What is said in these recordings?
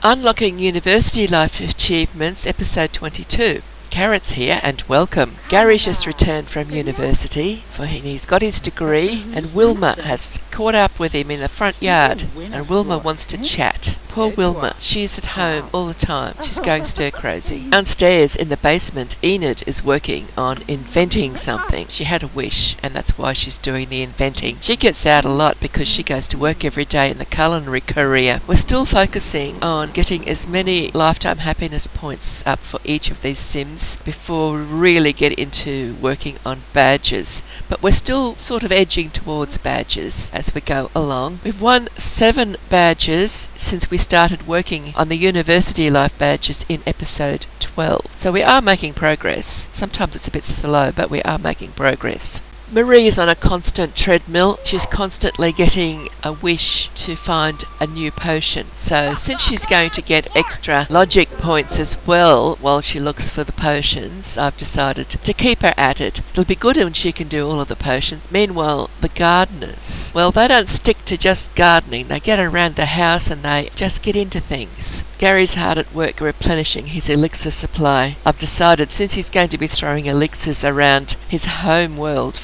Unlocking University Life Achievements, Episode 22. Carrot's here and welcome. Gary's just returned from university, for he's got his degree, and Wilma has caught up with him in the front yard, and Wilma wants to chat. Poor Wilma, she's at home all the time. She's going stir crazy. Downstairs in the basement, Enid is working on inventing something. She had a wish, and that's why she's doing the inventing. She gets out a lot because she goes to work every day in the culinary career. We're still focusing on getting as many lifetime happiness points up for each of these sims before we really get into working on badges. But we're still sort of edging towards badges as we go along. We've won 7 badges since we started working on the University Life badges in episode 12. So we are making progress. Sometimes it's a bit slow, but we are making progress. Marie is on a constant treadmill. She's constantly getting a wish to find a new potion. So since she's going to get extra logic points as well while she looks for the potions, I've decided to keep her at it. It'll be good when she can do all of the potions. Meanwhile, the gardeners, well, they don't stick to just gardening. They get around the house and they just get into things. Gary's hard at work replenishing his elixir supply. I've decided since he's going to be throwing elixirs around his home world,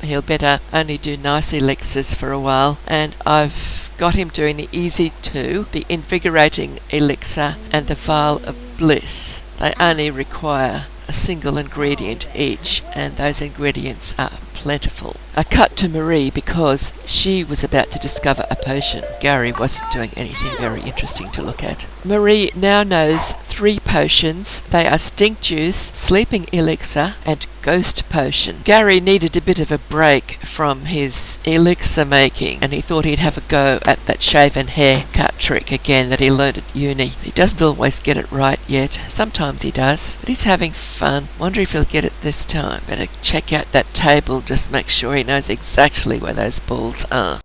he'll better only do nice elixirs for a while, and I've got him doing the easy 2, the invigorating elixir and the vial of bliss. They only require a single ingredient each, and those ingredients are plentiful. I cut to Marie because she was about to discover a potion. Gary wasn't doing anything very interesting to look at. Marie now knows 3 potions. They are stink juice, sleeping elixir, and ghost potion. Gary needed a bit of a break from his elixir making, and he thought he'd have a go at that shaven haircut trick again that he learned at uni. He doesn't always get it right yet. Sometimes he does, but he's having fun. Wonder if he'll get it this time. Better check out that table, just make sure he knows exactly where those balls are.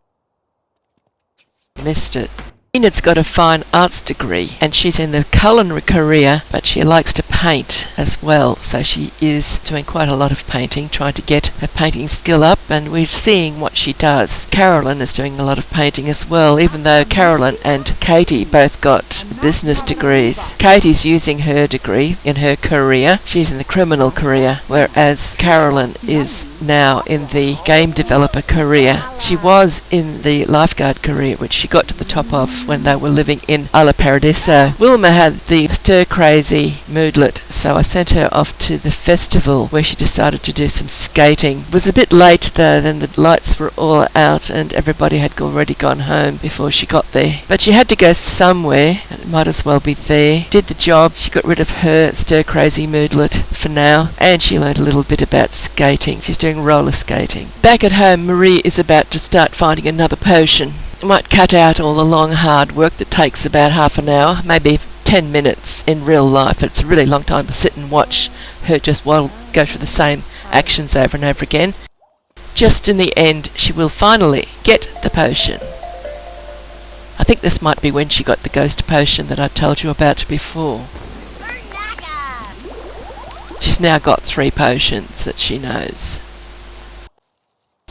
Missed it. Enid's got a fine arts degree and she's in the culinary career, but she likes to paint as well, so she is doing quite a lot of painting, trying to get her painting skill up, and we're seeing what she does. Carolyn is doing a lot of painting as well, even though Carolyn and Katie both got business degrees. Katie's using her degree in her career. She's in the criminal career, whereas Carolyn is now in the game developer career. She was in the lifeguard career, which she got to the top of when they were living in Alla Paradiso. Wilma had the stir-crazy moodlet, so I sent her off to the festival where she decided to do some skating. It was a bit late though, then the lights were all out and everybody had already gone home before she got there. But she had to go somewhere, and it might as well be there. Did the job. She got rid of her stir-crazy moodlet for now, and she learned a little bit about skating. She's doing roller skating. Back at home, Marie is about to start finding another potion. I might cut out all the long hard work that takes about half an hour, maybe 10 minutes in real life. It's a really long time to sit and watch her just go through the same actions over and over again. Just in the end, she will finally get the potion. I think this might be when she got the ghost potion that I told you about before. She's now got 3 potions that she knows.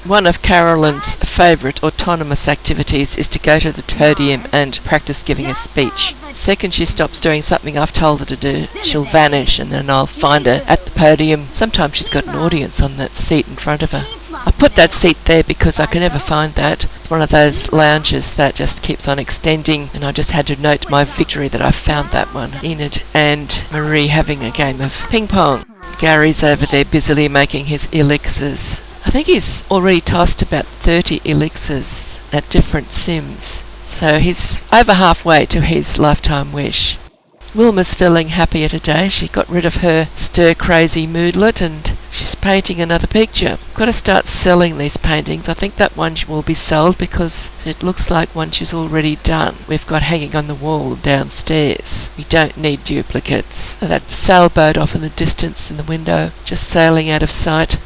One of Carolyn's favourite autonomous activities is to go to the podium and practice giving a speech. Second she stops doing something I've told her to do, she'll vanish, and then I'll find her at the podium. Sometimes she's got an audience on that seat in front of her. I put that seat there because I can never find that. It's one of those lounges that just keeps on extending, and I just had to note my victory that I found that one. Enid and Marie having a game of ping pong. Gary's over there busily making his elixirs. I think he's already tossed about 30 elixirs at different sims, so he's over halfway to his lifetime wish. Wilma's feeling happier today. She got rid of her stir-crazy moodlet and she's painting another picture. Got to start selling these paintings. I think that one will be sold because it looks like one she's already done. We've got hanging on the wall downstairs. We don't need duplicates. That sailboat off in the distance in the window, just sailing out of sight.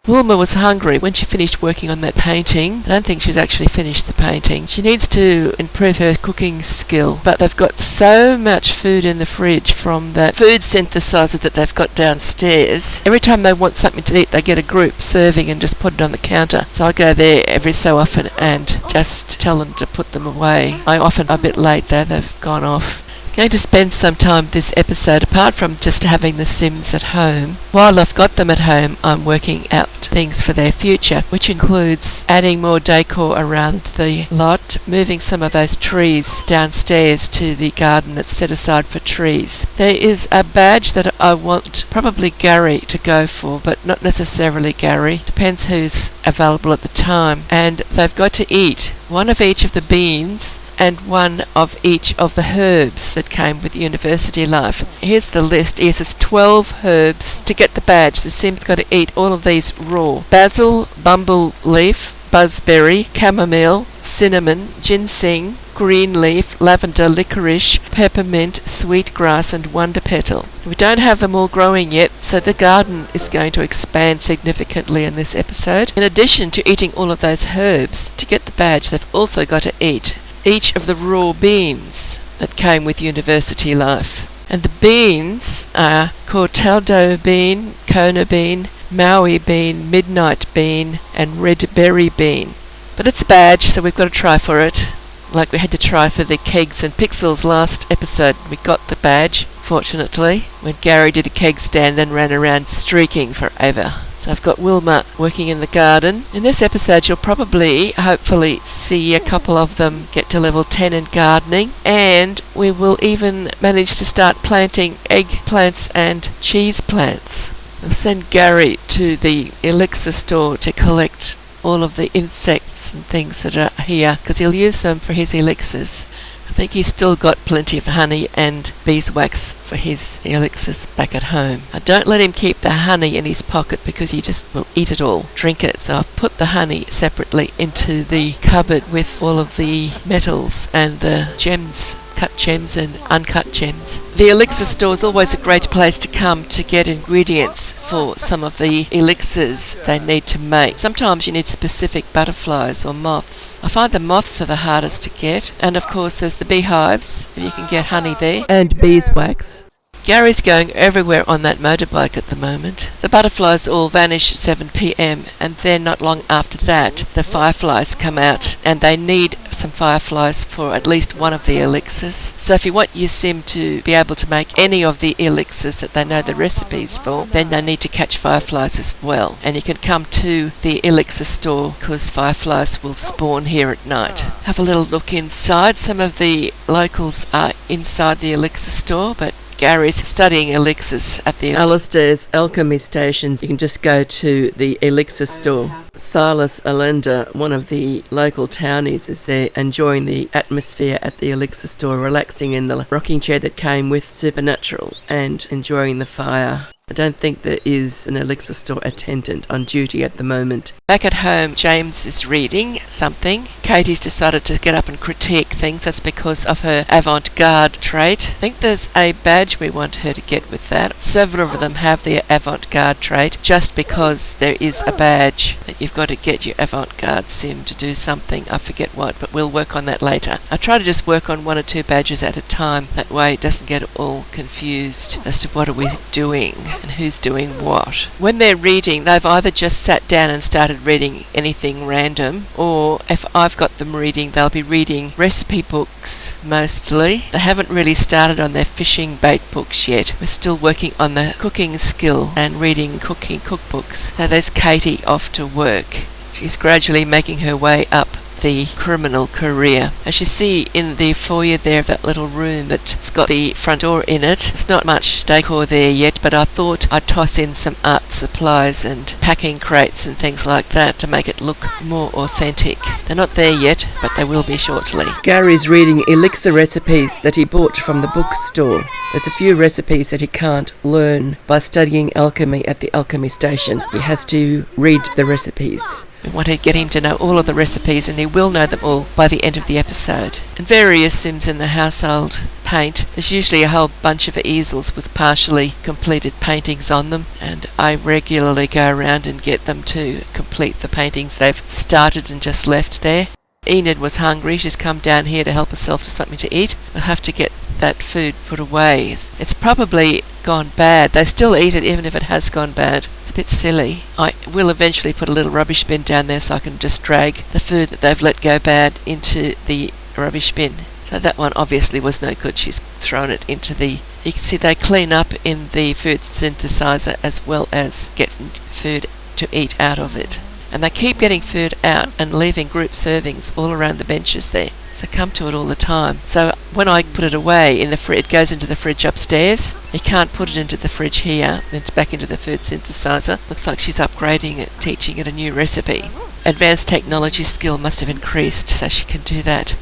Wilma was hungry when she finished working on that painting. I don't think she's actually finished the painting. She needs to improve her cooking skill, but they've got so much food in the fridge from that food synthesizer that they've got downstairs. Every time they want something to eat, they get a group serving and just put it on the counter. So I go there every so often and just tell them to put them away. I often a bit late though, they've gone off. Going to spend some time this episode, apart from just having the Sims at home. While I've got them at home, I'm working out things for their future, which includes adding more decor around the lot, moving some of those trees downstairs to the garden that's set aside for trees. There is a badge that I want probably Gary to go for, but not necessarily Gary. Depends who's available at the time. And they've got to eat one of each of the beans and one of each of the herbs that came with university life. Here's the list. Yes, it's 12 herbs. To get the badge, the Sim's got to eat all of these raw. Basil, bumble leaf, buzzberry, chamomile, cinnamon, ginseng, green leaf, lavender, licorice, peppermint, sweetgrass and wonder petal. We don't have them all growing yet, so the garden is going to expand significantly in this episode. In addition to eating all of those herbs, to get the badge, they've also got to eat each of the raw beans that came with university life. And the beans are cortaldo bean, Kona bean, Maui bean, midnight bean and red berry bean. But it's a badge, so we've got to try for it. Like we had to try for the kegs and pixels last episode. We got the badge, fortunately, when Gary did a keg stand and ran around streaking forever. So I've got Wilma working in the garden. In this episode you'll probably, hopefully, see a couple of them get to level 10 in gardening, and we will even manage to start planting egg plants and cheese plants. I'll send Gary to the elixir store to collect all of the insects and things that are here, because he'll use them for his elixirs. I think he's still got plenty of honey and beeswax for his elixirs back at home. I don't let him keep the honey in his pocket because he just will eat it all, drink it. So I've put the honey separately into the cupboard with all of the metals and the gems, cut gems and uncut gems. The elixir store is always a great place to come to get ingredients for some of the elixirs they need to make. Sometimes you need specific butterflies or moths. I find the moths are the hardest to get, and of course there's the beehives, if you can get honey there, and beeswax. Gary's going everywhere on that motorbike at the moment. The butterflies all vanish at 7 p.m. and then not long after that the fireflies come out, and they need some fireflies for at least one of the elixirs. So if you want your sim to be able to make any of the elixirs that they know the recipes for, then they need to catch fireflies as well. And you can come to the elixir store because fireflies will spawn here at night. Have a little look inside. Some of the locals are inside the elixir store, but Gary's studying elixirs at the Master of Alchemy stations. You can just go to the elixir store. Silas Allender, one of the local townies, is there enjoying the atmosphere at the elixir store, relaxing in the rocking chair that came with Supernatural and enjoying the fire. I don't think there is an elixir store attendant on duty at the moment. Back at home, James is reading something. Katie's decided to get up and critique things. That's because of her avant-garde trait. I think there's a badge we want her to get with that. Several of them have the avant-garde trait, just because there is a badge that you've got to get your avant-garde sim to do something. I forget what, but we'll work on that later. I try to just work on one or two badges at a time. That way it doesn't get all confused as to what are we doing and who's doing what. When they're reading, they've either just sat down and started reading anything random, or if I've got them reading, they'll be reading recipe books mostly. They haven't really started on their fishing bait books yet. We're still working on the cooking skill and reading cooking cookbooks. So there's Katie off to work. She's gradually making her way up the criminal career. As you see in the foyer there, that little room that's got the front door in it, it's not much decor there yet, but I thought I'd toss in some art supplies and packing crates and things like that to make it look more authentic. They're not there yet, but they will be shortly. Gary's reading elixir recipes that he bought from the bookstore. There's a few recipes that he can't learn by studying alchemy at the alchemy station. He has to read the recipes. We want to get him to know all of the recipes, and he will know them all by the end of the episode. And various sims in the household paint. There's usually a whole bunch of easels with partially completed paintings on them, and I regularly go around and get them to complete the paintings they've started and just left there. Enid was hungry. She's come down here to help herself to something to eat. We'll have to get that food put away. It's probably gone bad. They still eat it even if it has gone bad. It's a bit silly. I will eventually put a little rubbish bin down there so I can just drag the food that they've let go bad into the rubbish bin. So that one obviously was no good. She's thrown it into the... You can see they clean up in the food synthesizer as well as get food to eat out of it. And they keep getting food out and leaving group servings all around the benches there. So come to it all the time. So when I put it away in the fridge, it goes into the fridge upstairs. You can't put it into the fridge here. Then it's back into the food synthesizer. Looks like she's upgrading it, teaching it a new recipe. Advanced technology skill must have increased so she can do that.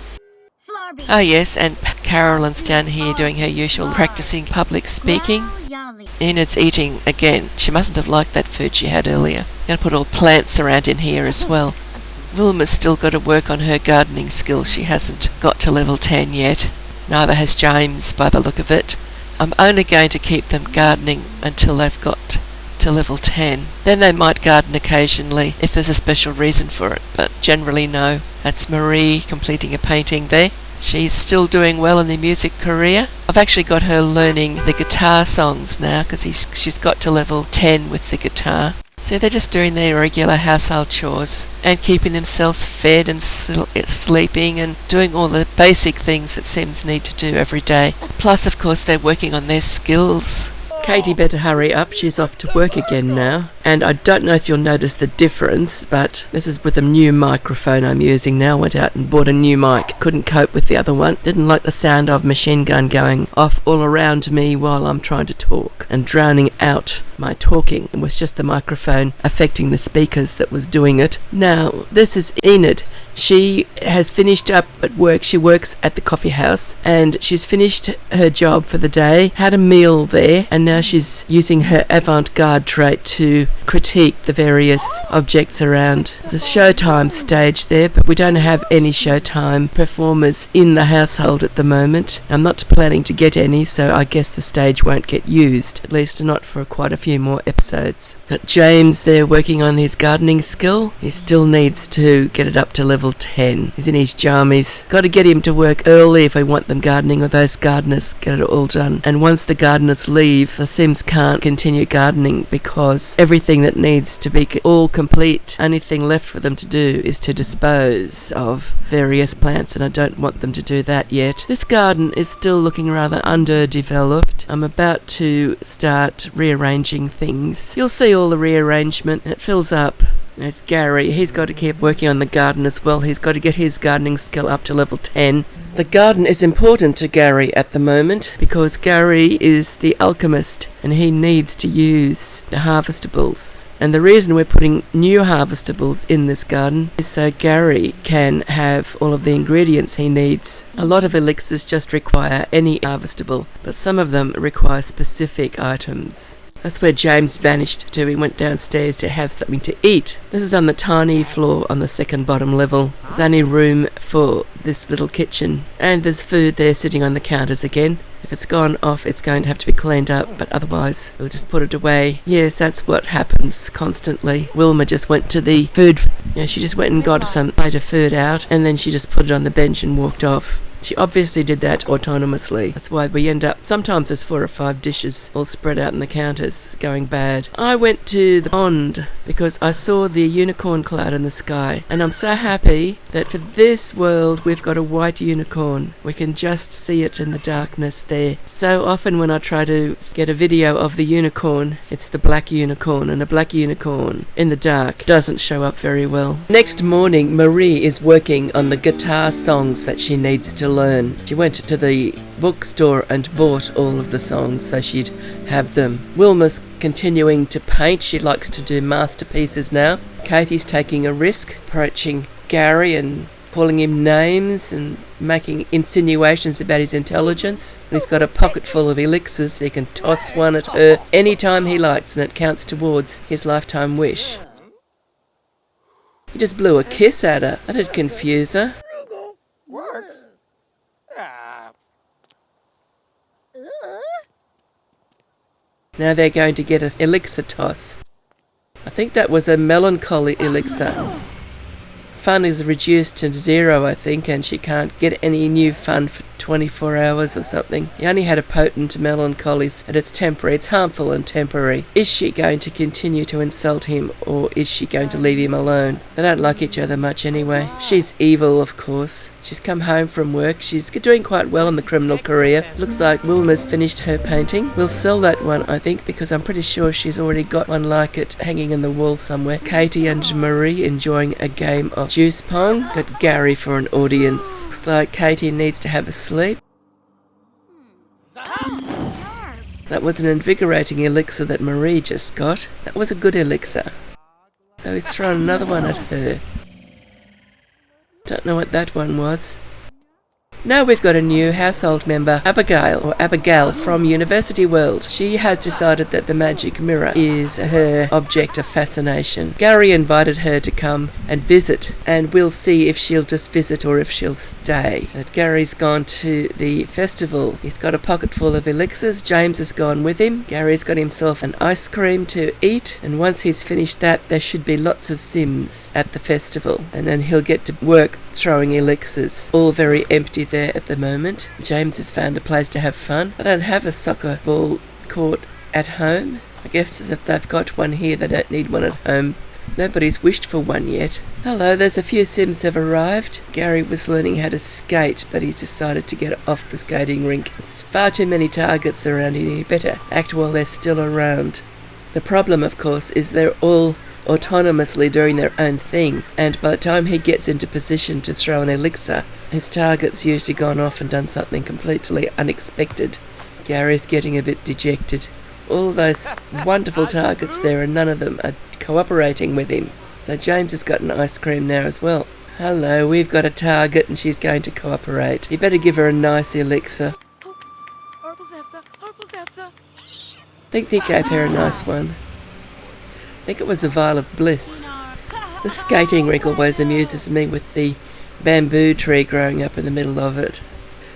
Oh yes, and Carolyn's down here doing her usual practicing public speaking. Enid's eating again. She mustn't have liked that food she had earlier. I'm going to put all plants around in here as well. Wilma's still got to work on her gardening skills. She hasn't got to level 10 yet. Neither has James by the look of it. I'm only going to keep them gardening until they've got to level 10. Then they might garden occasionally if there's a special reason for it, but generally no. That's Marie completing a painting there. She's still doing well in the music career. I've actually got her learning the guitar songs now because she's got to level 10 with the guitar. So they're just doing their regular household chores and keeping themselves fed and sleeping and doing all the basic things that Sims need to do every day. Plus, of course, they're working on their skills. Katie better hurry up, she's off to work again now. And I don't know if you'll notice the difference, but this is with a new microphone I'm using now. Went out and bought a new mic. Couldn't cope with the other one. Didn't like the sound of machine gun going off all around me while I'm trying to talk and drowning out my talking. It was just the microphone affecting the speakers that was doing it. Now, this is Enid. She has finished up at work. She works at the coffee house and she's finished her job for the day, had a meal there, and now she's using her avant-garde trait to critique the various objects around the Showtime stage there, but we don't have any Showtime performers in the household at the moment. I'm not planning to get any, so I guess the stage won't get used, at least not for quite a few more episodes. Got James there working on his gardening skill. He still needs to get it up to level 10. He's in his jammies. Got to get him to work early if we want them gardening, or those gardeners get it all done. And once the gardeners leave, the Sims can't continue gardening because everything that needs to be all complete, only thing left for them to do is to dispose of various plants, and I don't want them to do that yet. This garden is still looking rather underdeveloped. I'm about to start rearranging things. You'll see all the rearrangement, and it fills up. There's Gary. He's got to keep working on the garden as well. He's got to get his gardening skill up to level 10. The garden is important to Gary at the moment because Gary is the alchemist and he needs to use the harvestables. And the reason we're putting new harvestables in this garden is so Gary can have all of the ingredients he needs. A lot of elixirs just require any harvestable, but some of them require specific items. That's where James vanished to. He went downstairs to have something to eat. This is on the tiny floor on the second bottom level. There's only room for this little kitchen. And there's food there sitting on the counters again. If it's gone off, it's going to have to be cleaned up, but otherwise we'll just put it away. Yes, that's what happens constantly. Wilma just went to the food. She just went and got some plate of food out, and then she just put it on the bench and walked off. She obviously did that autonomously. That's why we end up, sometimes there's 4 or 5 dishes all spread out on the counters going bad. I went to the pond because I saw the unicorn cloud in the sky, and I'm so happy that for this world we've got a white unicorn. We can just see it in the darkness there. So often when I try to get a video of the unicorn, it's the black unicorn, and a black unicorn in the dark doesn't show up very well. Next morning, Marie is working on the guitar songs that she needs to learn. She went to the bookstore and bought all of the songs so she'd have them. Wilma's continuing to paint. She likes to do masterpieces now. Katie's taking a risk, approaching Gary and calling him names and making insinuations about his intelligence. And he's got a pocket full of elixirs. He can toss one at her anytime he likes, and it counts towards his lifetime wish. He just blew a kiss at her. That'd confuse her. What? Now they're going to get an elixir toss. I think that was a melancholy elixir. Fun is reduced to 0, I think, and she can't get any new fun for 24 hours or something. He only had a potent melancholy, and it's temporary. It's harmful and temporary. Is she going to continue to insult him, or is she going to leave him alone? They don't like each other much anyway. She's evil, of course. She's come home from work. She's doing quite well in the criminal career. Looks like Wilma's finished her painting. We'll sell that one, I think, because I'm pretty sure she's already got one like it hanging in the wall somewhere. Katie and Marie enjoying a game of juice pong. Got Gary for an audience. Looks like Katie needs to have a sleep. That was an invigorating elixir that Marie just got. That was a good elixir. So he's thrown another one at her. Don't know what that one was. Now we've got a new household member, Abigail from University World. She has decided that the magic mirror is her object of fascination. Gary invited her to come and visit, and we'll see if she'll just visit or if she'll stay. But Gary's gone to the festival. He's got a pocket full of elixirs. James has gone with him. Gary's got himself an ice cream to eat, and once he's finished that, there should be lots of Sims at the festival, and then he'll get to work throwing elixirs. All very empty there at the moment. James has found a place to have fun. I don't have a soccer ball court at home. I guess as if they've got one here, they don't need one at home. Nobody's wished for one yet. Hello, there's a few Sims have arrived. Gary was learning how to skate, but he's decided to get off the skating rink. There's far too many targets around here. He better act while they're still around. The problem, of course, is they're all autonomously doing their own thing, and by the time he gets into position to throw an elixir, his target's usually gone off and done something completely unexpected. Gary's getting a bit dejected. All those wonderful targets there, and none of them are cooperating with him. So James has got an ice cream now as well. Hello, we've got a target and she's going to cooperate. You better give her a nice elixir. I think they gave her a nice one. I think it was a vial of bliss. The skating rink always amuses me with the bamboo tree growing up in the middle of it.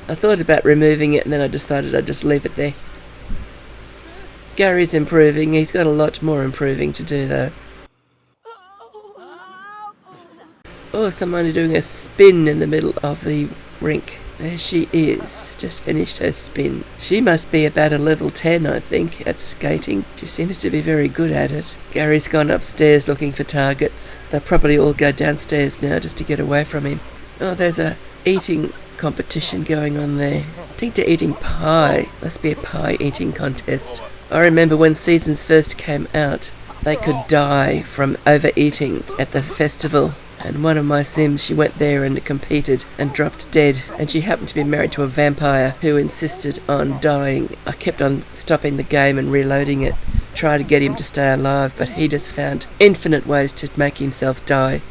I thought about removing it and then I decided I'd just leave it there. Gary's improving. He's got a lot more improving to do though. Oh, someone doing a spin in the middle of the rink. There she is, just finished her spin. She must be about a level 10, I think, at skating. She seems to be very good at it. Gary's gone upstairs looking for targets. They'll probably all go downstairs now just to get away from him. Oh, there's a eating competition going on there. I think they're eating pie. Must be a pie eating contest. I remember when seasons first came out, they could die from overeating at the festival. And one of my Sims, she went there and competed and dropped dead. And she happened to be married to a vampire who insisted on dying. I kept on stopping the game and reloading it, tried to get him to stay alive, but he just found infinite ways to make himself die.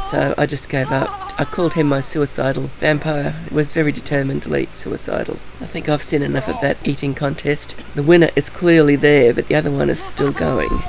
So I just gave up. I called him my suicidal vampire. He was very determinedly suicidal. I think I've seen enough of that eating contest. The winner is clearly there, but the other one is still going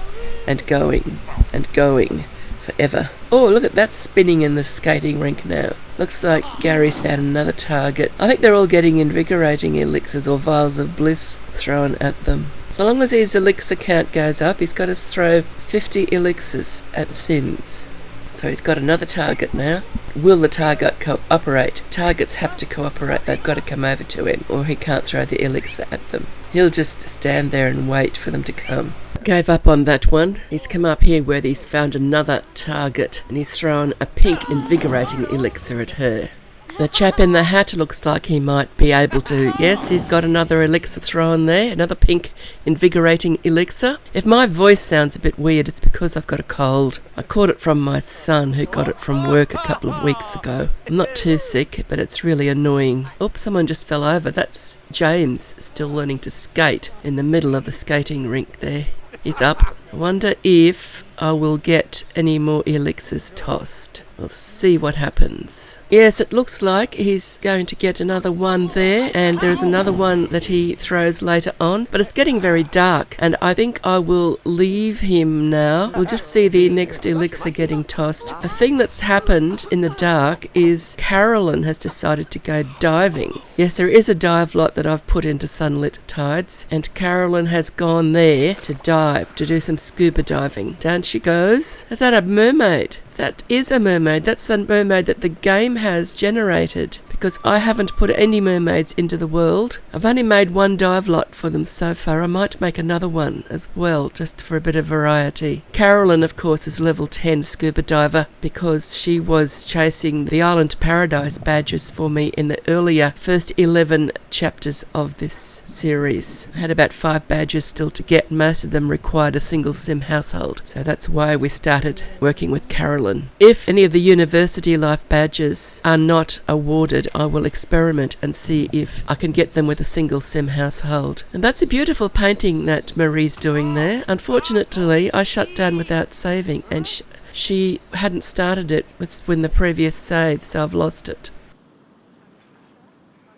and going and going. Forever. Oh, look at that spinning in the skating rink now. Looks like Gary's found another target. I think they're all getting invigorating elixirs or vials of bliss thrown at them. So long as his elixir count goes up, he's got to throw 50 elixirs at Sims. So he's got another target now. Will the target cooperate? Targets have to cooperate. They've got to come over to him or he can't throw the elixir at them. He'll just stand there and wait for them to come. Gave up on that one. He's come up here where he's found another target and he's thrown a pink invigorating elixir at her. The chap in the hat looks like he might be able to. Yes, he's got another elixir thrown there, another pink invigorating elixir. If my voice sounds a bit weird, it's because I've got a cold. I caught it from my son who got it from work a couple of weeks ago. I'm not too sick, but it's really annoying. Oops, someone just fell over. That's James still learning to skate in the middle of the skating rink there. He's up. I wonder if I will get any more elixirs tossed. We'll see what happens. Yes, it looks like he's going to get another one there, and there's another one that he throws later on, but it's getting very dark, and I think I will leave him now. We'll just see the next elixir getting tossed. The thing that's happened in the dark is Carolyn has decided to go diving. Yes, there is a dive lot that I've put into Sunlit Tides, and Carolyn has gone there to dive, to do some scuba diving. Down she goes. Is that a mermaid? That is a mermaid. That's the mermaid that the game has generated, because I haven't put any mermaids into the world. I've only made one dive lot for them so far. I might make another one as well, just for a bit of variety. Carolyn, of course, is level 10 scuba diver because she was chasing the Island Paradise badges for me in the earlier first 11 chapters of this series. I had about 5 badges still to get. Most of them required a single sim household, so that's why we started working with Carolyn. If any of the University Life badges are not awarded, I will experiment and see if I can get them with a single sim household. And that's a beautiful painting that Marie's doing there. Unfortunately, I shut down without saving, and she hadn't started it when the previous save, so I've lost it.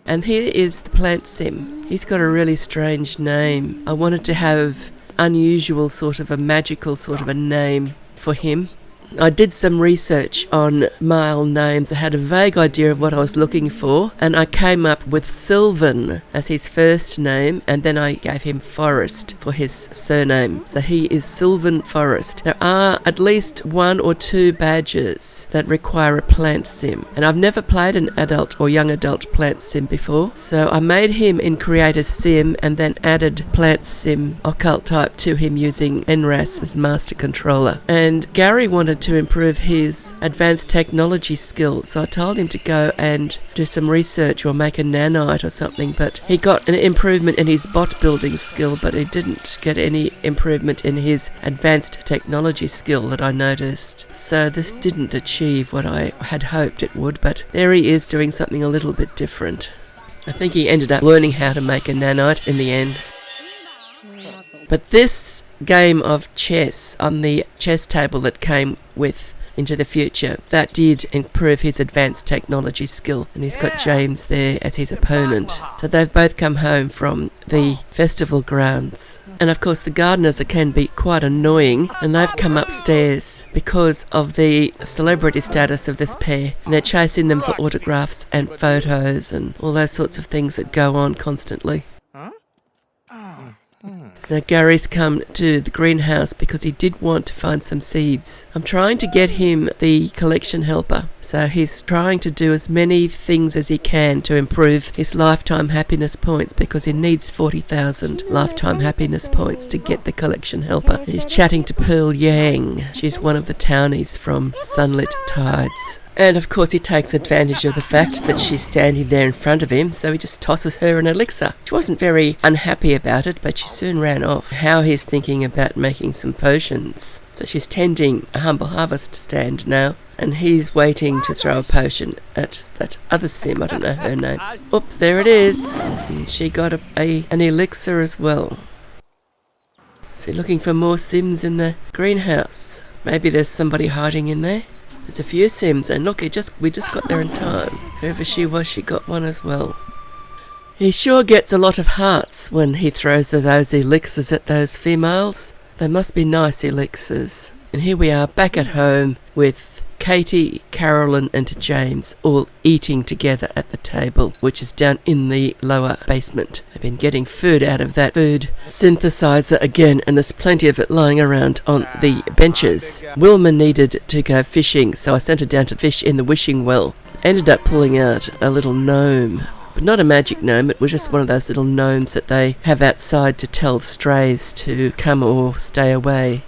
And here is the plant sim. He's got a really strange name. I wanted to have unusual, sort of a magical sort of a name for him. I did some research on male names. I had a vague idea of what I was looking for, and I came up with Sylvan as his first name, and then I gave him Forrest for his surname. So he is Sylvan Forrest. There are at least 1 or 2 badges that require a plant sim, and I've never played an adult or young adult plant sim before, so I made him in Creator Sim and then added plant sim occult type to him using NRAS as master controller. And Gary wanted to improve his advanced technology skills, so I told him to go and do some research or make a nanite or something, but he got an improvement in his bot building skill, but he didn't get any improvement in his advanced technology skill that I noticed. So this didn't achieve what I had hoped it would, but there he is doing something a little bit different. I think he ended up learning how to make a nanite in the end. But this game of chess on the chess table that came with Into the Future, that did improve his advanced technology skill, and he's got James there as his opponent. So they've both come home from the festival grounds. And of course the gardeners can be quite annoying, and they've come upstairs because of the celebrity status of this pair, and they're chasing them for autographs and photos and all those sorts of things that go on constantly. Now Gary's come to the greenhouse because he did want to find some seeds. I'm trying to get him the collection helper, so he's trying to do as many things as he can to improve his lifetime happiness points, because he needs 40,000 lifetime happiness points to get the collection helper. He's chatting to Pearl Yang. She's one of the townies from Sunlit Tides. And of course he takes advantage of the fact that she's standing there in front of him, so he just tosses her an elixir. She wasn't very unhappy about it, but she soon ran off. How he's thinking about making some potions. So she's tending a humble harvest stand now, and he's waiting to throw a potion at that other sim. I don't know her name. Oops, there it is. And she got an elixir as well. So looking for more sims in the greenhouse. Maybe there's somebody hiding in there. There's a few sims, and look, we just got there in time. Whoever she was, she got one as well. He sure gets a lot of hearts when he throws those elixirs at those females. They must be nice elixirs. And here we are back at home with Katie, Carolyn and James all eating together at the table, which is down in the lower basement. They've been getting food out of that food synthesizer again, and there's plenty of it lying around on the benches. Wilma needed to go fishing, so I sent her down to fish in the wishing well. Ended up pulling out a little gnome. But not a magic gnome, it was just one of those little gnomes that they have outside to tell strays to come or stay away.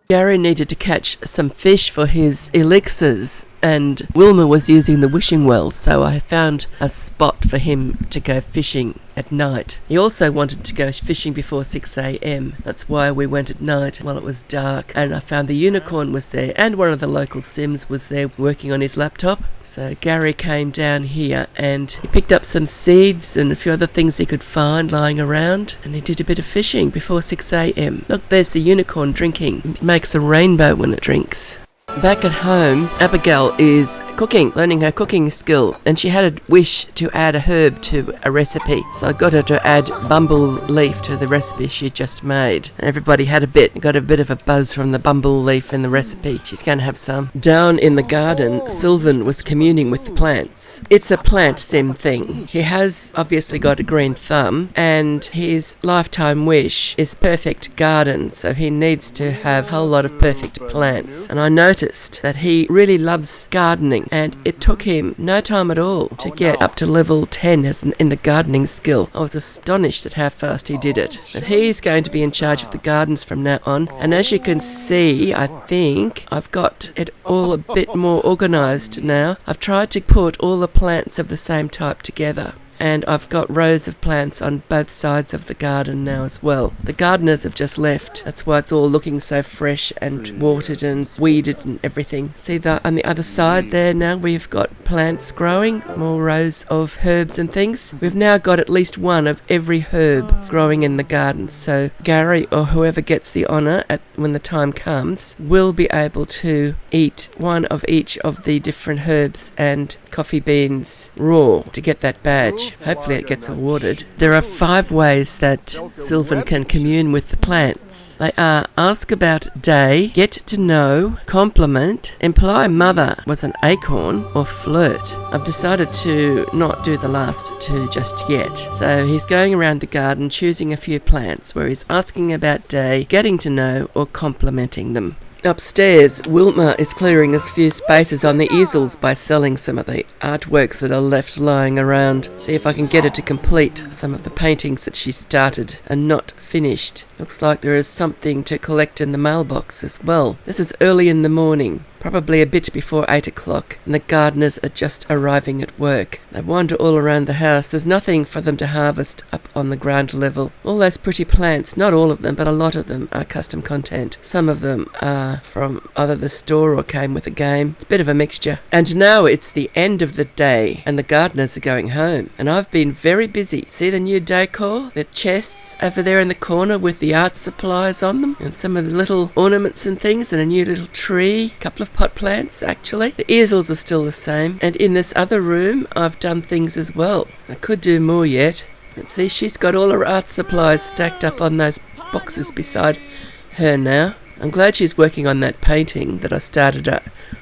Gary needed to catch some fish for his elixirs, and Wilma was using the wishing well, so I found a spot for him to go fishing at night. He also wanted to go fishing before 6 a.m. That's why we went at night while it was dark. And I found the unicorn was there, and one of the local Sims was there working on his laptop. So Gary came down here and he picked up some seeds and a few other things he could find lying around, and he did a bit of fishing before 6 a.m. Look, there's the unicorn drinking. It makes a rainbow when it drinks. Back at home, Abigail is cooking, learning her cooking skill, and she had a wish to add a herb to a recipe. So I got her to add bumble leaf to the recipe she just made. And everybody had got a bit of a buzz from the bumble leaf in the recipe. She's going to have some. Down in the garden, Sylvan was communing with the plants. It's a plant sim thing. He has obviously got a green thumb, and his lifetime wish is perfect garden, so he needs to have a whole lot of perfect plants. And I noticed that he really loves gardening, and it took him no time at all to get up to level 10 in the gardening skill. I was astonished at how fast he did it. But he's going to be in charge of the gardens from now on, and as you can see, I think I've got it all a bit more organised now. I've tried to put all the plants of the same type together, and I've got rows of plants on both sides of the garden now as well. The gardeners have just left. That's why it's all looking so fresh and watered and weeded and everything. See that on the other side there now we've got plants growing, more rows of herbs and things. We've now got at least one of every herb growing in the garden. So Gary, or whoever gets the honour when the time comes, will be able to eat one of each of the different herbs and coffee beans raw to get that badge. Hopefully it gets awarded. There are 5 ways that Sylvan can commune with the plants. They are ask about day, get to know, compliment, imply mother was an acorn, or flirt. I've decided to not do the last 2 just yet. So he's going around the garden choosing a few plants where he's asking about day, getting to know, or complimenting them. Upstairs, Wilma is clearing a few spaces on the easels by selling some of the artworks that are left lying around. See if I can get her to complete some of the paintings that she started and not finished. Looks like there is something to collect in the mailbox as well. This is early in the morning, probably a bit before 8 o'clock, and the gardeners are just arriving at work. They wander all around the house. There's nothing for them to harvest up on the ground level. All those pretty plants, not all of them, but a lot of them are custom content. Some of them are from either the store or came with the game. It's a bit of a mixture. And now it's the end of the day, and the gardeners are going home. And I've been very busy. See the new decor? The chests over there in the corner with the art supplies on them, and some of the little ornaments and things, and a new little tree, a couple of pot plants actually. The easels are still the same, and in this other room I've done things as well. I could do more yet. But see, she's got all her art supplies stacked up on those boxes beside her now. I'm glad she's working on that painting that I started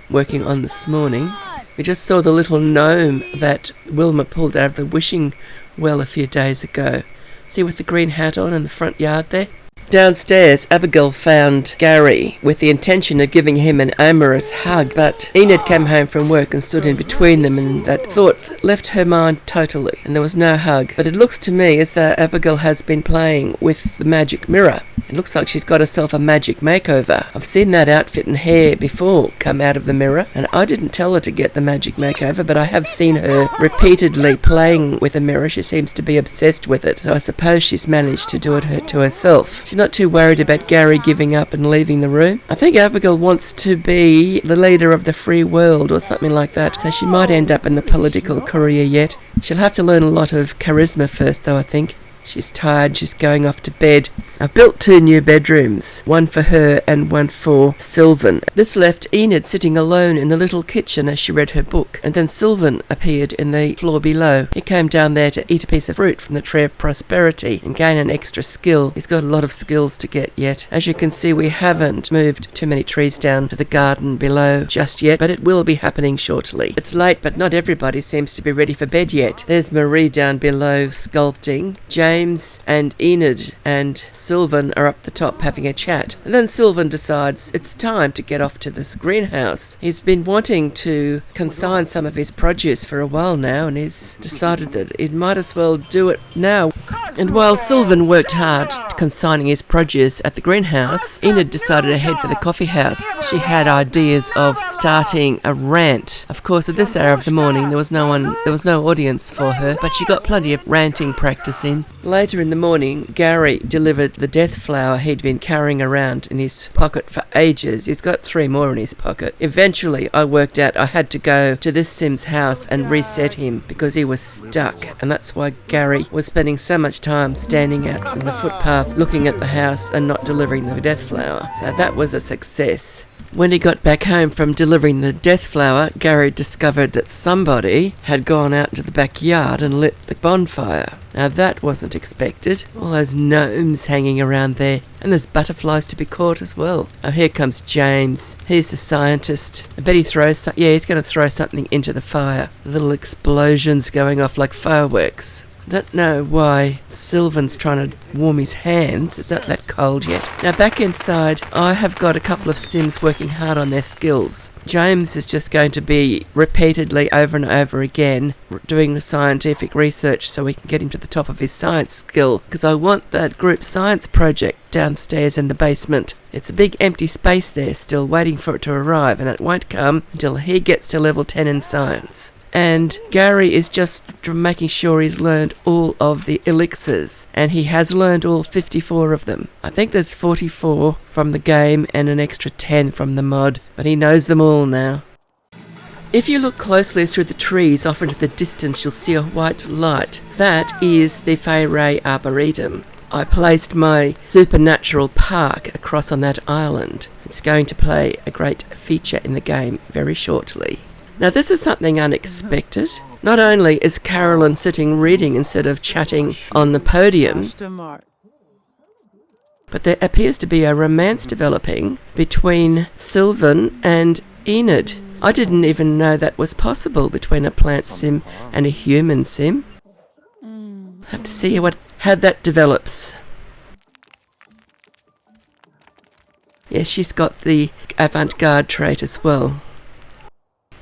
working on this morning. We just saw the little gnome that Wilma pulled out of the wishing well a few days ago. See, with the green hat on in the front yard there? Downstairs, Abigail found Gary with the intention of giving him an amorous hug, but Enid came home from work and stood in between them, and that thought left her mind totally, and there was no hug. But it looks to me as though Abigail has been playing with the magic mirror. It looks like she's got herself a magic makeover. I've seen that outfit and hair before come out of the mirror, and I didn't tell her to get the magic makeover, but I have seen her repeatedly playing with a mirror. She seems to be obsessed with it, so I suppose she's managed to do it to herself. She's not too worried about Gary giving up and leaving the room. I think Abigail wants to be the leader of the free world or something like that, so she might end up in the political career yet. She'll have to learn a lot of charisma first though, I think. She's tired, she's going off to bed. I've built 2 new bedrooms, one for her and one for Sylvan. This left Enid sitting alone in the little kitchen as she read her book, and then Sylvan appeared in the floor below. He came down there to eat a piece of fruit from the tree of prosperity and gain an extra skill. He's got a lot of skills to get yet. As you can see, we haven't moved too many trees down to the garden below just yet, but it will be happening shortly. It's late, but not everybody seems to be ready for bed yet. There's Marie down below sculpting. James and Enid and Sylvan are up the top having a chat. And then Sylvan decides it's time to get off to this greenhouse. He's been wanting to consign some of his produce for a while now, and he's decided that he might as well do it now. And while Sylvan worked hard consigning his produce at the greenhouse, Enid decided to head for the coffee house. She had ideas of starting a rant. Of course, at this hour of the morning, there was no audience for her, but she got plenty of ranting practice in. Later in the morning, Gary delivered the death flower he'd been carrying around in his pocket for ages. He's got 3 more in his pocket. Eventually, I worked out I had to go to this Sim's house and reset him because he was stuck, and that's why Gary was spending so much time standing out in the footpath looking at the house and not delivering the death flower. So that was a success. When he got back home from delivering the death flower, Gary discovered that somebody had gone out into the backyard and lit the bonfire. Now that wasn't expected. All those gnomes hanging around there. And there's butterflies to be caught as well. Oh, here comes James. He's the scientist. I bet he throws he's going to throw something into the fire. Little explosions going off like fireworks. I don't know why Sylvan's trying to warm his hands. It's not that cold yet. Now back inside, I have got a couple of Sims working hard on their skills. James is just going to be repeatedly over and over again doing the scientific research so we can get him to the top of his science skill, because I want that group science project downstairs in the basement. It's a big empty space there still waiting for it to arrive, and it won't come until he gets to level 10 in science. And Gary is just making sure he's learned all of the elixirs, and he has learned all 54 of them. I think there's 44 from the game and an extra 10 from the mod, but he knows them all now. If you look closely through the trees off into the distance, you'll see a white light. That is the Fey Ray Arboretum. I placed my supernatural park across on that island. It's going to play a great feature in the game very shortly. Now this is something unexpected. Not only is Carolyn sitting reading instead of chatting on the podium, but there appears to be a romance developing between Sylvan and Enid. I didn't even know that was possible between a plant sim and a human sim. I'll have to see how that develops. Yes, she's got the avant-garde trait as well.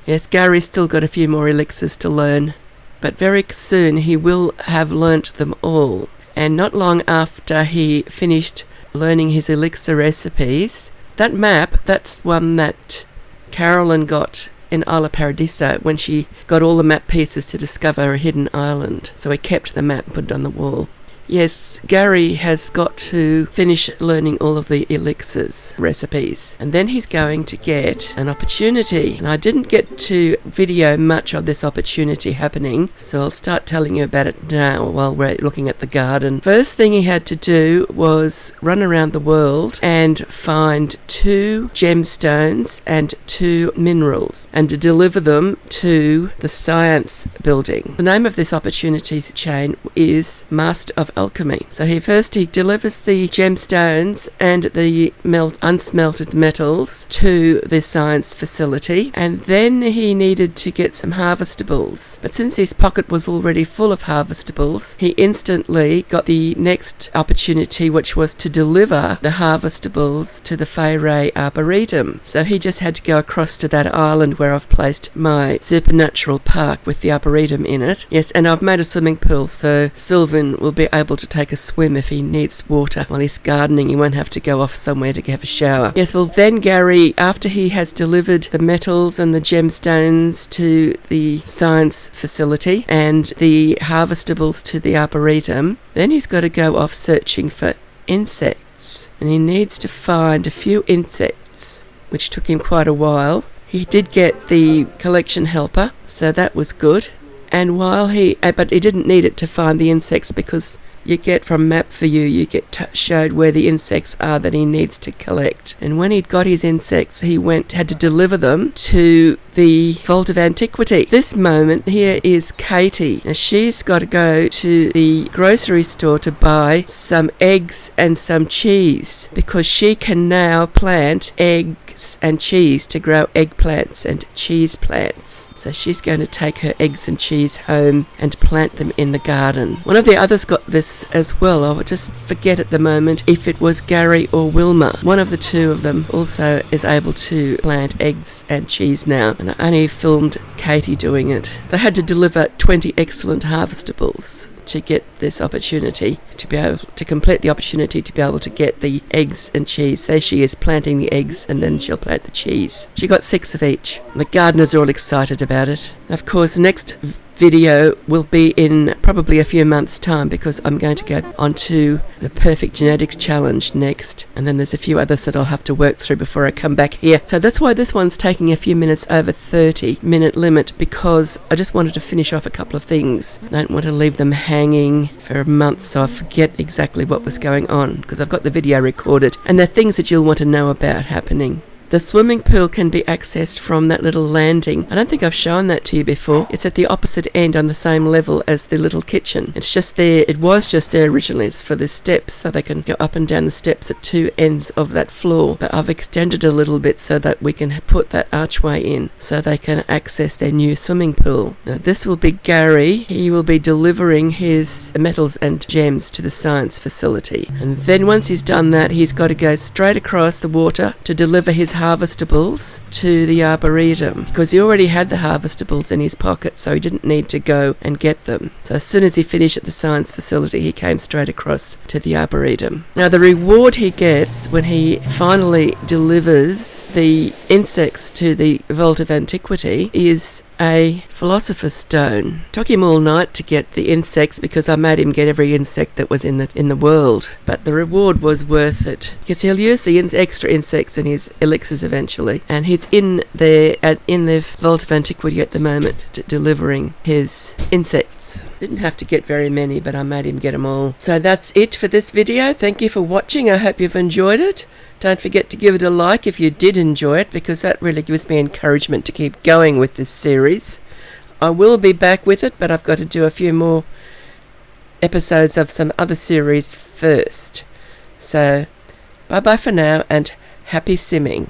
Yes, Gary's still got a few more elixirs to learn, but very soon he will have learnt them all. And not long after he finished learning his elixir recipes, that map, that's one that Carolyn got in Isla Paradiso when she got all the map pieces to discover a hidden island. So he kept the map and put it on the wall. Yes, Gary has got to finish learning all of the elixirs recipes, and then he's going to get an opportunity. And I didn't get to video much of this opportunity happening, so I'll start telling you about it now while we're looking at the garden. First thing he had to do was run around the world and find 2 gemstones and 2 minerals, and to deliver them to the science building. The name of this opportunity chain is Master of Alchemy. So he delivers the gemstones and the unsmelted metals to the science facility, and then he needed to get some harvestables. But since his pocket was already full of harvestables, he instantly got the next opportunity, which was to deliver the harvestables to the Fey Ray Arboretum. So he just had to go across to that island where I've placed my supernatural park with the Arboretum in it. Yes, and I've made a swimming pool, so Sylvan will be able to take a swim if he needs water while he's gardening. He won't have to go off somewhere to have a shower. Yes, well then Gary, after he has delivered the metals and the gemstones to the science facility and the harvestables to the Arboretum, then he's got to go off searching for insects. And he needs to find a few insects, which took him quite a while. He did get the collection helper, so that was good. And but he didn't need it to find the insects, because you get from map view, you get showed where the insects are that he needs to collect. And when he'd got his insects, he had to deliver them to the Vault of Antiquity. This moment here is Katie. Now she's got to go to the grocery store to buy some eggs and some cheese, because she can now plant eggs and cheese to grow eggplants and cheese plants. So she's going to take her eggs and cheese home and plant them in the garden. One of the others got this as well. I would just forget at the moment if it was Gary or Wilma. One of the 2 of them also is able to plant eggs and cheese now, and I only filmed Katie doing it. They had to deliver 20 excellent harvestables to get this opportunity, to be able to complete the opportunity to be able to get the eggs and cheese. There she is planting the eggs, and then she'll plant the cheese. She got 6 of each. The gardeners are all excited about it. Of course, next video will be in probably a few months' time, because I'm going to go on to the Perfect Genetics Challenge next, and then there's a few others that I'll have to work through before I come back here. So that's why this one's taking a few minutes over 30-minute limit, because I just wanted to finish off a couple of things. I don't want to leave them hanging for a month so I forget exactly what was going on, because I've got the video recorded, and they're things that you'll want to know about happening. The swimming pool can be accessed from that little landing. I don't think I've shown that to you before. It's at the opposite end on the same level as the little kitchen. It's just there. It was just there originally. It's for the steps, so they can go up and down the steps at 2 ends of that floor. But I've extended a little bit so that we can put that archway in so they can access their new swimming pool. Now, this will be Gary. He will be delivering his metals and gems to the science facility. And then once he's done that, he's got to go straight across the water to deliver his harvestables to the arboretum, because he already had the harvestables in his pocket, so he didn't need to go and get them. So as soon as he finished at the science facility, he came straight across to the arboretum. Now, the reward he gets when he finally delivers the insects to the Vault of Antiquity is a philosopher's stone. Took him all night to get the insects, because I made him get every insect that was in the world. But the reward was worth it, because he'll use the extra insects in his elixirs eventually. And he's in there in the Vault of Antiquity at the moment, delivering his insects. Didn't have to get very many, but I made him get them all. So that's it for this video. Thank you for watching. I hope you've enjoyed it. Don't forget to give it a like if you did enjoy it, because that really gives me encouragement to keep going with this series. I will be back with it, but I've got to do a few more episodes of some other series first. So, bye-bye for now, and happy simming.